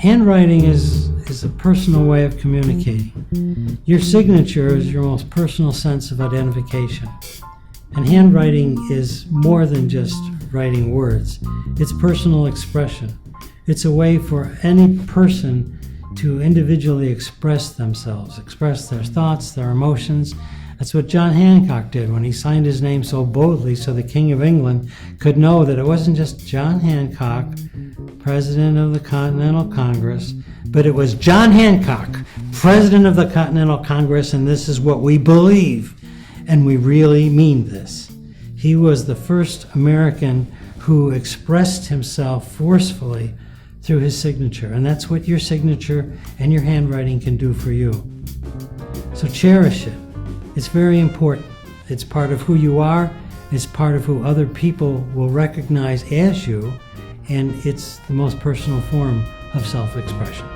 Handwriting is a personal way of communicating. Your signature is your most personal sense of identification. And handwriting is more than just writing words. It's personal expression. It's a way for any person to individually express themselves, express their thoughts, their emotions. That's what John Hancock did when he signed his name so boldly so the King of England could know that it wasn't just John Hancock, President of the Continental Congress, but it was John Hancock, President of the Continental Congress, and this is what we believe, and we really mean this. He was the first American who expressed himself forcefully through his signature, and that's what your signature and your handwriting can do for you. So cherish it. It's very important. It's part of who you are. It's part of who other people will recognize as you, and it's the most personal form of self-expression.